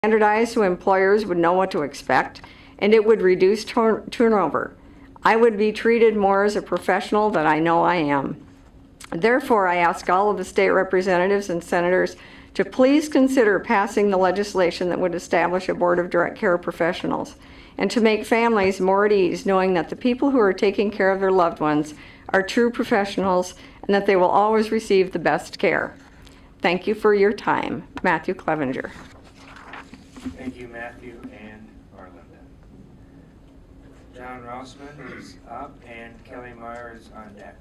Standardized so employers would know what to expect, and it would reduce turnover. I would be treated more as a professional that I know I am. Therefore, I ask all of the state representatives and senators to please consider passing the legislation that would establish a board of direct care professionals, and to make families more at ease knowing that the people who are taking care of their loved ones are true professionals and that they will always receive the best care. Thank you for your time. Matthew Clevenger. Thank you, Matthew and Arlinda. John Rosmann is up and Kelly Meyer is on deck.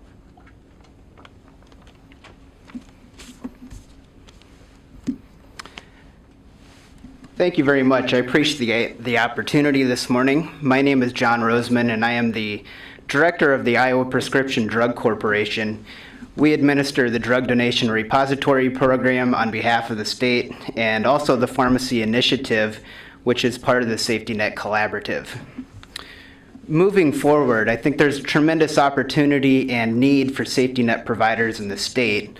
Thank you very much. I appreciate the opportunity this morning. My name is John Rosmann, and I am the director of the Iowa Prescription Drug Corporation. We administer the Drug Donation Repository Program on behalf of the state and also the Pharmacy Initiative, which is part of the Safety Net Collaborative. Moving forward, I think there's tremendous opportunity and need for safety net providers in the state.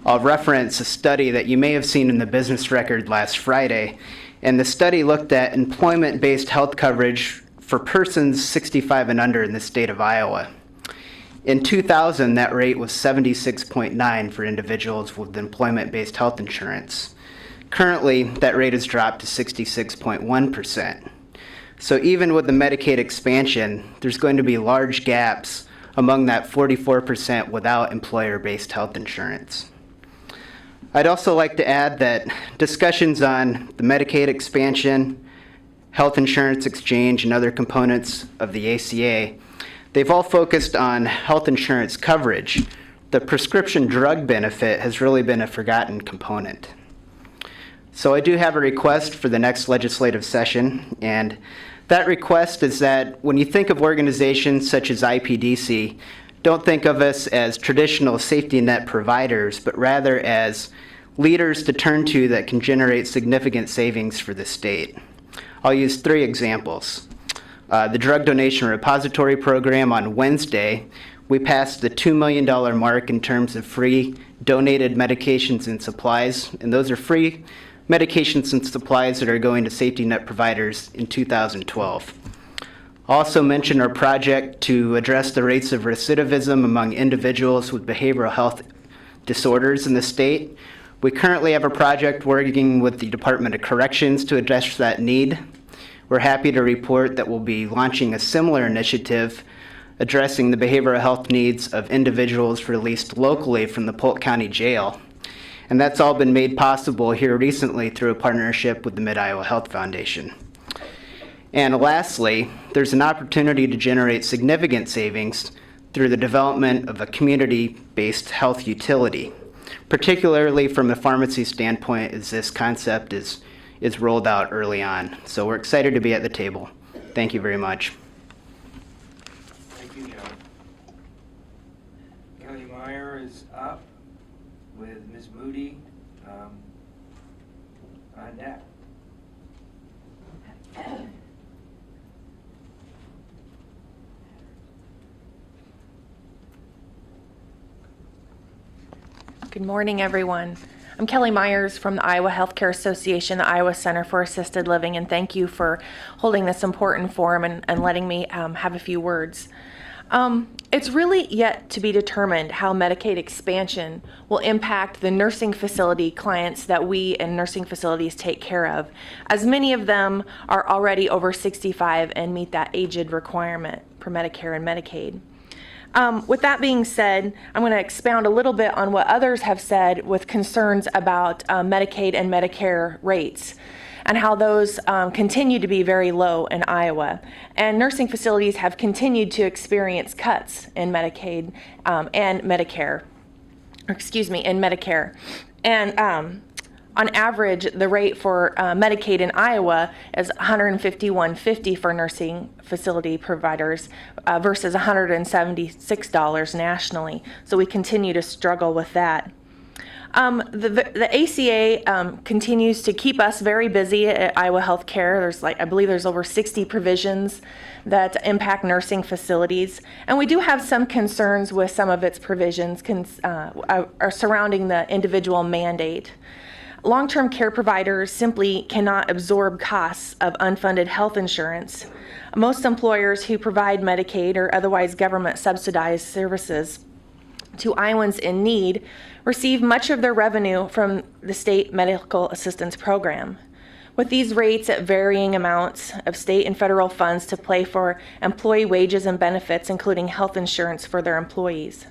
I'll reference a study that you may have seen in the Business Record last Friday, and the study looked at employment-based health coverage for persons 65 and under in the state of Iowa. In 2000, that rate was 76.9 for individuals with employment-based health insurance. Currently, that rate has dropped to 66.1%. So even with the Medicaid expansion, there's going to be large gaps among that 44% without employer-based health insurance. I'd also like to add that discussions on the Medicaid expansion, health insurance exchange, and other components of the ACA, they've all focused on health insurance coverage. The prescription drug benefit has really been a forgotten component. So I do have a request for the next legislative session, and that request is that when you think of organizations such as IPDC, don't think of us as traditional safety net providers, but rather as leaders to turn to that can generate significant savings for the state. I'll use 3 examples. The Drug Donation Repository Program on Wednesday, we passed the $2 million mark in terms of free donated medications and supplies, and those are free medications and supplies that are going to safety net providers in 2012. I'll also mention our project to address the rates of recidivism among individuals with behavioral health disorders in the state. We currently have a project working with the Department of Corrections to address that need. We're happy to report that we'll be launching a similar initiative addressing the behavioral health needs of individuals released locally from the Polk County Jail. And that's all been made possible here recently through a partnership with the Mid-Iowa Health Foundation. And lastly, there's an opportunity to generate significant savings through the development of a community-based health utility, particularly from a pharmacy standpoint as this concept is rolled out early on. So we're excited to be at the table. Thank you very much. Thank you, John. Kelly Meyer is up with Ms. Moody on deck. Good morning, everyone. I'm Kelly Myers from the Iowa Healthcare Association, the Iowa Center for Assisted Living, and thank you for holding this important forum and letting me have a few words. It's really yet to be determined how Medicaid expansion will impact the nursing facility clients that we and nursing facilities take care of, as many of them are already over 65 and meet that aged requirement for Medicare and Medicaid. With that being said, I'm going to expound a little bit on what others have said with concerns about Medicaid and Medicare rates and how those continue to be very low in Iowa. And nursing facilities have continued to experience cuts in Medicaid and Medicare, in Medicare. And on average, the rate for Medicaid in Iowa is $151.50 for nursing facility providers versus $176 nationally. So we continue to struggle with that. The ACA continues to keep us very busy at Iowa Healthcare. I believe there's over 60 provisions that impact nursing facilities. And we do have some concerns with some of its provisions surrounding the individual mandate. Long-term care providers simply cannot absorb costs of unfunded health insurance. Most employers who provide Medicaid or otherwise government-subsidized services to Iowans in need receive much of their revenue from the state medical assistance program. With these rates at varying amounts of state and federal funds to pay for employee wages and benefits, including health insurance for their employees.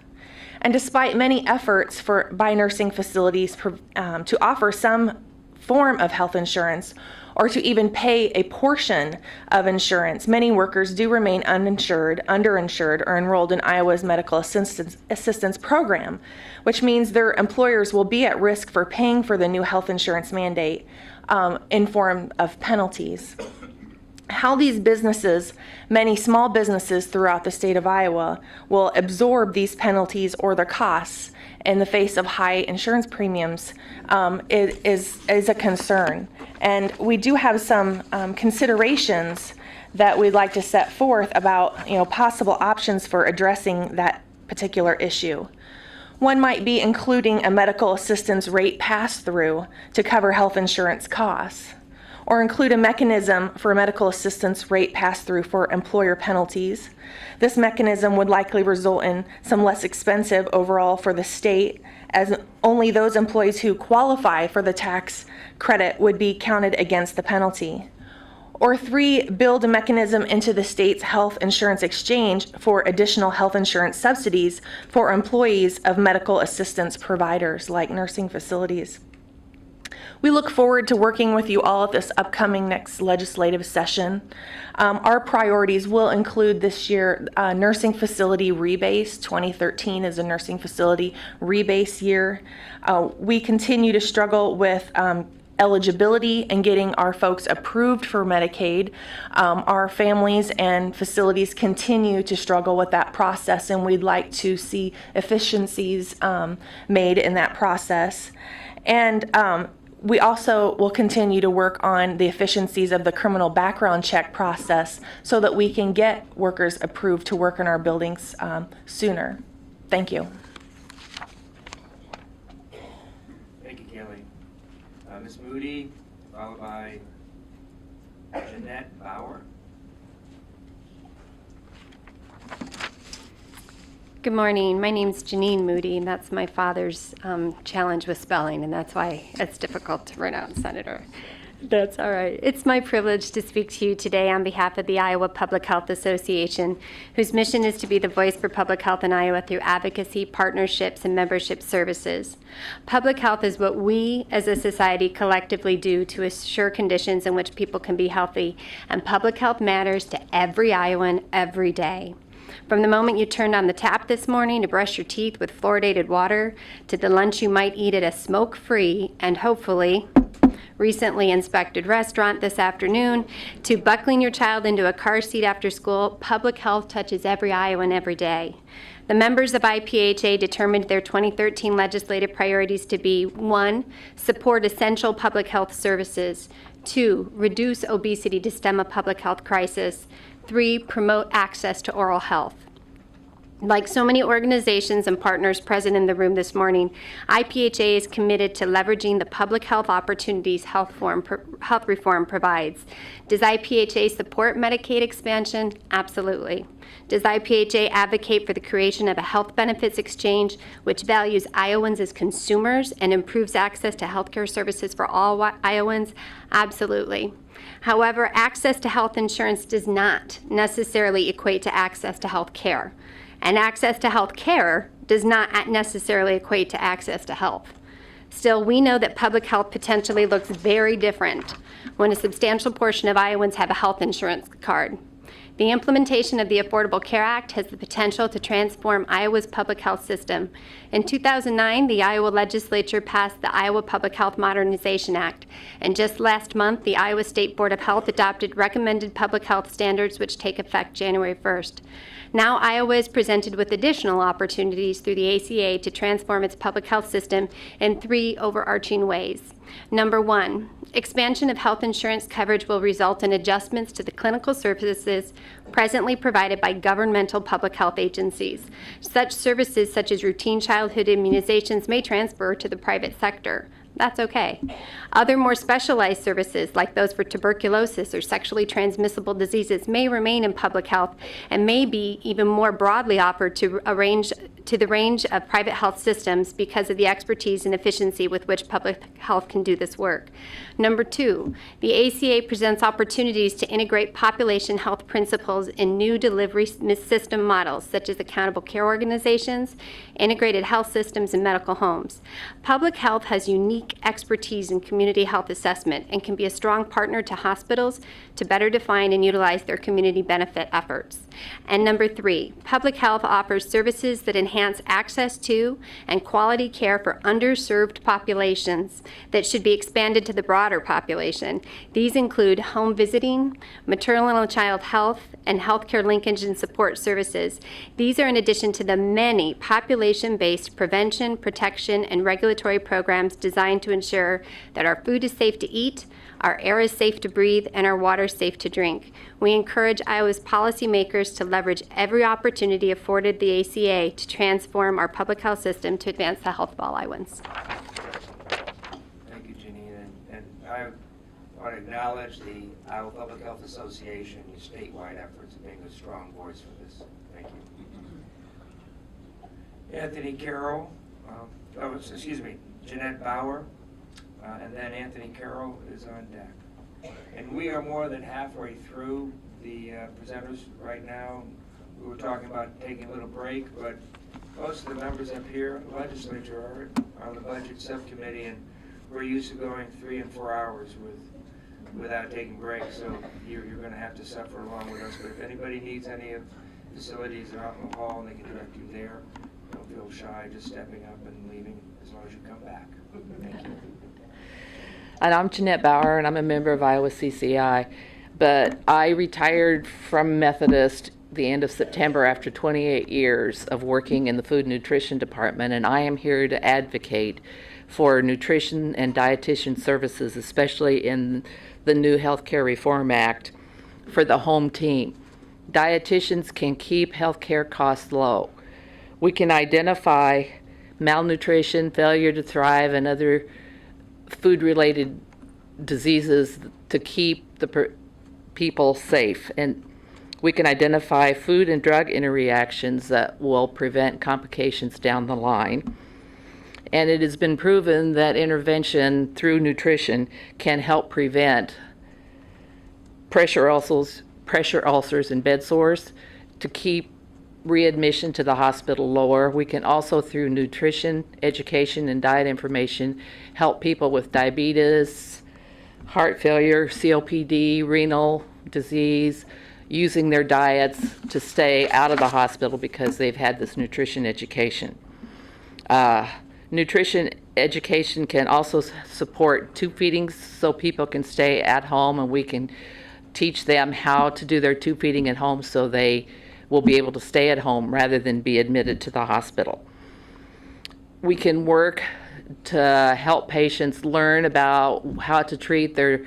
And despite many efforts by nursing facilities to offer some form of health insurance or to even pay a portion of insurance, many workers do remain uninsured, underinsured, or enrolled in Iowa's medical assistance program, which means their employers will be at risk for paying for the new health insurance mandate in form of penalties. How these businesses, many small businesses throughout the state of Iowa, will absorb these penalties or their costs in the face of high insurance premiums is a concern. And we do have some considerations that we'd like to set forth about possible options for addressing that particular issue. One might be including a medical assistance rate pass-through to cover health insurance costs, or include a mechanism for medical assistance rate pass-through for employer penalties. This mechanism would likely result in some less expensive overall for the state, as only those employees who qualify for the tax credit would be counted against the penalty. Or 3, build a mechanism into the state's health insurance exchange for additional health insurance subsidies for employees of medical assistance providers like nursing facilities. We look forward to working with you all at this upcoming next legislative session. Our priorities will include this year nursing facility rebase. 2013 is a nursing facility rebase year. We continue to struggle with eligibility and getting our folks approved for Medicaid. Our families and facilities continue to struggle with that process, and we'd like to see efficiencies made in that process. And we also will continue to work on the efficiencies of the criminal background check process so that we can get workers approved to work in our buildings sooner. Thank you. Thank you, Kelly. Ms. Moody, followed by Jeanette Bauer. Good morning. My name's Jeanine Moody, and that's my father's challenge with spelling, and that's why it's difficult to pronounce, Senator. That's all right. It's my privilege to speak to you today on behalf of the Iowa Public Health Association, whose mission is to be the voice for public health in Iowa through advocacy, partnerships, and membership services. Public health is what we as a society collectively do to assure conditions in which people can be healthy, and public health matters to every Iowan every day. From the moment you turned on the tap this morning to brush your teeth with fluoridated water, to the lunch you might eat at a smoke-free and hopefully recently inspected restaurant this afternoon, to buckling your child into a car seat after school, public health touches every Iowan every day. The members of IPHA determined their 2013 legislative priorities to be 1, support essential public health services, 2, reduce obesity to stem a public health crisis, 3, promote access to oral health. Like so many organizations and partners present in the room this morning, IPHA is committed to leveraging the public health opportunities health reform provides. Does IPHA support Medicaid expansion? Absolutely. Does IPHA advocate for the creation of a health benefits exchange which values Iowans as consumers and improves access to healthcare services for all Iowans? Absolutely. However, access to health insurance does not necessarily equate to access to health care. And access to health care does not necessarily equate to access to health. Still, we know that public health potentially looks very different when a substantial portion of Iowans have a health insurance card. The implementation of the Affordable Care Act has the potential to transform Iowa's public health system. In 2009, the Iowa legislature passed the Iowa Public Health Modernization Act, and just last month, the Iowa State Board of Health adopted recommended public health standards which take effect January 1st. Now Iowa is presented with additional opportunities through the ACA to transform its public health system in 3 overarching ways. Number 1, expansion of health insurance coverage will result in adjustments to the clinical services presently provided by governmental public health agencies. Such services such as routine childhood immunizations may transfer to the private sector. That's okay. Other more specialized services, like those for tuberculosis or sexually transmissible diseases, may remain in public health and may be even more broadly offered to the range of private health systems because of the expertise and efficiency with which public health can do this work. Number two, the ACA presents opportunities to integrate population health principles in new delivery system models, such as accountable care organizations, integrated health systems, and medical homes. Public health has unique expertise in community health assessment and can be a strong partner to hospitals to better define and utilize their community benefit efforts. And number three, public health offers services that enhance access to and quality care for underserved populations that should be expanded to the broader population. These include home visiting, maternal and child health, and healthcare linkage and support services. These are in addition to the many population-based prevention, protection, and regulatory programs designed to ensure that our food is safe to eat, our air is safe to breathe, and our water is safe to drink. We encourage Iowa's policymakers to leverage every opportunity afforded the ACA to transform our public health system to advance the health of all Iowans. Thank you, Jeanine. And I want to acknowledge the Iowa Public Health Association, your statewide efforts in being a strong voice for this. Thank you. Anthony Carroll, Jeanette Bauer, and then Anthony Carroll is on deck. And we are more than halfway through the presenters right now. We were talking about taking a little break, but most of the members up here in the legislature are on the budget subcommittee, and we're used to going 3 and 4 hours without taking breaks, so you're going to have to suffer along with us. But if anybody needs any of the facilities, they're out in the hall and they can direct you there. Don't feel shy just stepping up and leaving as long as you come back. Thank you. And I'm Jeanette Bauer, and I'm a member of ICCI, but I retired from Methodist the end of September after 28 years of working in the food and nutrition department, and I am here to advocate for nutrition and dietitian services, especially in the new Healthcare Reform Act, for the home team. Dietitians can keep healthcare costs low. We can identify malnutrition, failure to thrive, and other food-related diseases to keep the people safe. And we can identify food and drug interreactions that will prevent complications down the line. And it has been proven that intervention through nutrition can help prevent pressure ulcers and bed sores, to keep readmission to the hospital lower. We can also, through nutrition, education, and diet information, help people with diabetes, heart failure, COPD, renal disease, using their diets to stay out of the hospital because they've had this nutrition education. Nutrition education can also support tube feedings so people can stay at home, and we can teach them how to do their tube feeding at home so they will be able to stay at home rather than be admitted to the hospital. We can work to help patients learn about how to treat their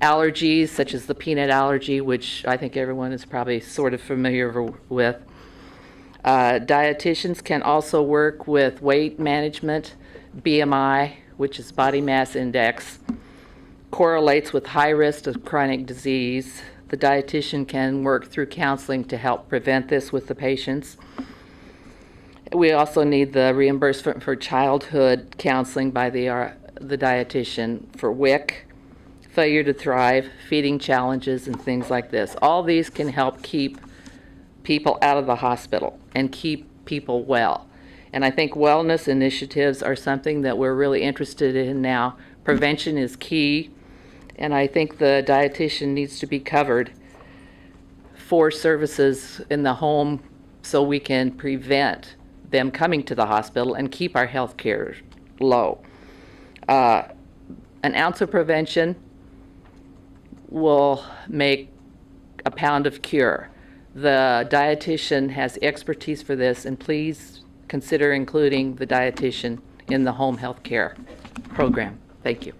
allergies, such as the peanut allergy, which I think everyone is probably sort of familiar with. Dietitians can also work with weight management. BMI, which is body mass index, correlates with high risk of chronic disease. The dietitian can work through counseling to help prevent this with the patients. We also need the reimbursement for childhood counseling by the dietitian for WIC, failure to thrive, feeding challenges, and things like this. All these can help keep people out of the hospital and keep people well. And I think wellness initiatives are something that we're really interested in now. Prevention is key, and I think the dietitian needs to be covered for services in the home so we can prevent them coming to the hospital and keep our health care low. An ounce of prevention will make a pound of cure. The dietitian has expertise for this, and please consider including the dietitian in the home health care program. Thank you.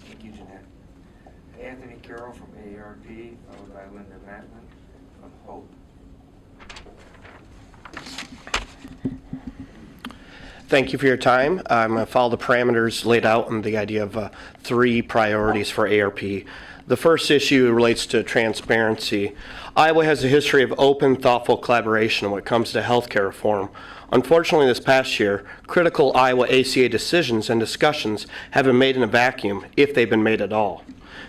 Thank you, Jeanette. Anthony Carroll from AARP, followed by Linda Matlin from HOPE. Thank you for your time. I'm going to follow the parameters laid out and the idea of 3 priorities for AARP. The first issue relates to transparency. Iowa has a history of open, thoughtful collaboration when it comes to healthcare reform. Unfortunately, this past year, critical Iowa ACA decisions and discussions have been made in a vacuum, if they've been made at all.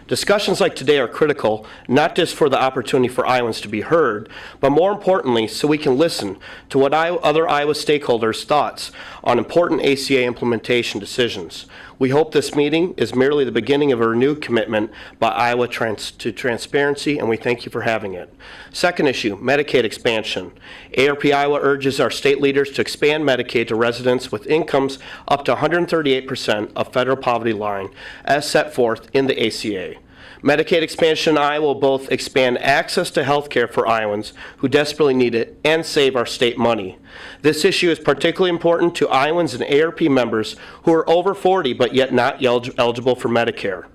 Discussions like today are critical, not just for the opportunity for Iowans to be heard, but more importantly, so we can listen to what other Iowa stakeholders' thoughts on important ACA implementation decisions. We hope this meeting is merely the beginning of a renewed commitment by Iowa to transparency, and we thank you for having it. Second issue, Medicaid expansion. AARP Iowa urges our state leaders to expand Medicaid to residents with incomes up to 138% of federal poverty line, as set forth in the ACA. Medicaid expansion in Iowa will both expand access to health care for Iowans who desperately need it and save our state money. This issue is particularly important to Iowans and AARP members who are over 40 but yet not eligible for Medicare.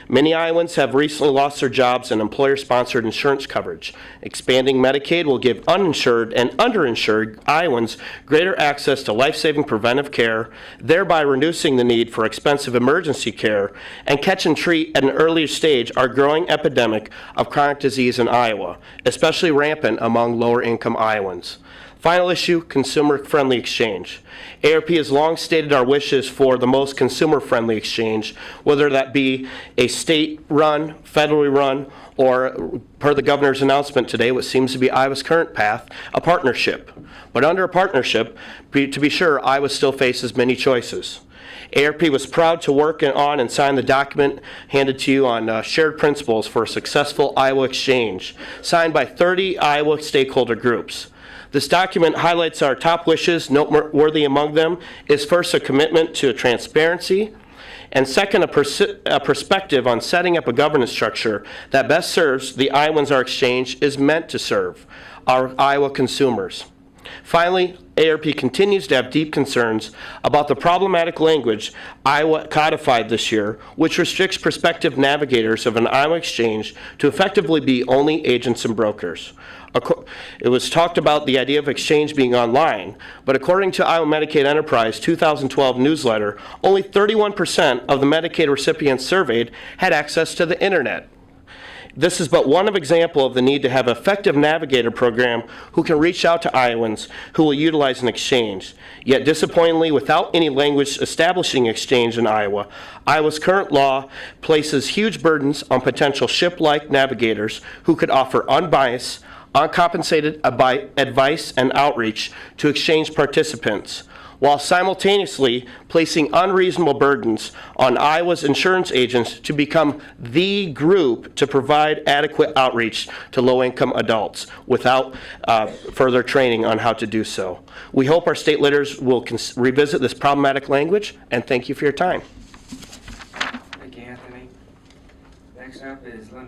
Many Iowans have recently lost their jobs and employer-sponsored insurance coverage. Expanding Medicaid will give uninsured and underinsured Iowans greater access to life-saving preventive care, thereby reducing the need for expensive emergency care, and catch and treat at an earlier stage our growing epidemic of chronic disease in Iowa, especially rampant among lower-income Iowans. Final issue, consumer-friendly exchange. AARP has long stated our wishes for the most consumer-friendly exchange, whether that be a state-run, federally run, or, per the governor's announcement today, what seems to be Iowa's current path, a partnership. But under a partnership, to be sure, Iowa still faces many choices. AARP was proud to work on and sign the document handed to you on shared principles for a successful Iowa exchange, signed by 30 Iowa stakeholder groups. This document highlights our top wishes. Noteworthy among them is first a commitment to transparency, and second a perspective on setting up a governance structure that best serves the Iowans our exchange is meant to serve, our Iowa consumers. Finally, AARP continues to have deep concerns about the problematic language Iowa codified this year, which restricts prospective navigators of an Iowa exchange to effectively be only agents and brokers. It was talked about the idea of exchange being online, but according to Iowa Medicaid Enterprise 2012 newsletter, only 31% of the Medicaid recipients surveyed had access to the internet. This is but one example of the need to have an effective navigator program who can reach out to Iowans who will utilize an exchange. Yet disappointingly, without any language establishing exchange in Iowa, Iowa's current law places huge burdens on potential ship-like navigators who could offer unbiased, uncompensated advice and outreach to exchange participants, while simultaneously placing unreasonable burdens on Iowa's insurance agents to become the group to provide adequate outreach to low-income adults without further training on how to do so. We hope our state leaders will revisit this problematic language, and thank you for your time. Thank you, Anthony. Next up is Linda.